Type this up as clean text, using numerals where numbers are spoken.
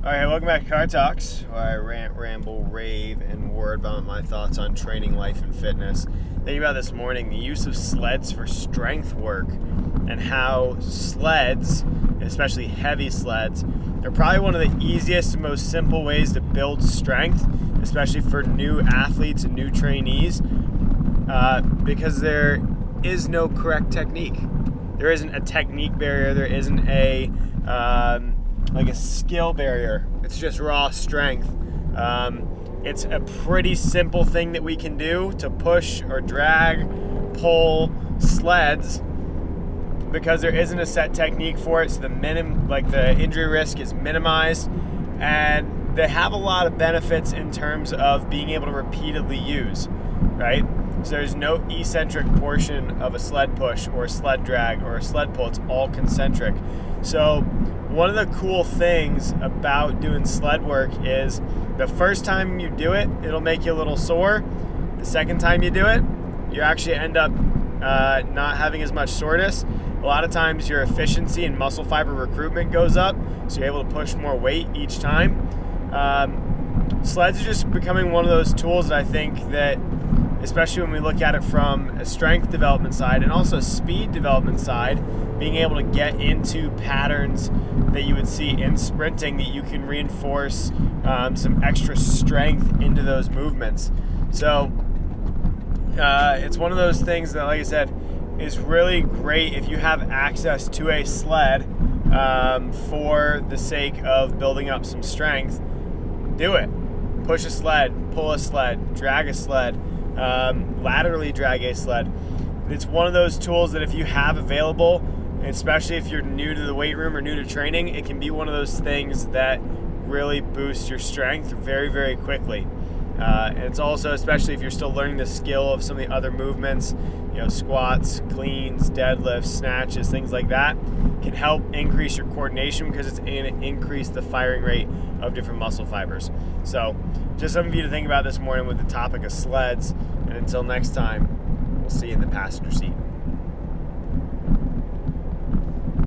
All right, welcome back to Car Talks, where I rant, ramble, rave, and word vomit my thoughts on training, life, and fitness. Thinking about this morning, the use of sleds for strength work and how sleds, especially heavy sleds, are probably one of the easiest and most simple ways to build strength, especially for new athletes and new trainees, because there is no correct technique. There isn't a technique barrier. There isn't a skill barrier. It's just raw strength. It's a pretty simple thing that we can do to push or drag, pull sleds, because there isn't a set technique for it. So the injury risk is minimized, and they have a lot of benefits in terms of being able to repeatedly use, right? So there's no eccentric portion of a sled push or a sled drag or a sled pull. It's all concentric. So one of the cool things about doing sled work is the first time you do it, it'll make you a little sore. The second time you do it, you actually end up not having as much soreness. A lot of times your efficiency and muscle fiber recruitment goes up, so you're able to push more weight each time. Sleds are just becoming one of those tools that I think that, especially when we look at it from a strength development side and also a speed development side, being able to get into patterns that you would see in sprinting, that you can reinforce some extra strength into those movements. So it's one of those things that, like I said, is really great if you have access to a sled for the sake of building up some strength. Do it. Push a sled, pull a sled, drag a sled, laterally drag a sled. It's one of those tools that if you have available, especially if you're new to the weight room or new to training, it can be one of those things that really boosts your strength very, very quickly. And it's also, especially if you're still learning the skill of some of the other movements, squats, cleans, deadlifts, snatches, things like that, can help increase your coordination because it's going to increase the firing rate of different muscle fibers. So just something for you to think about this morning with the topic of sleds. And until next time, we'll see you in the passenger seat.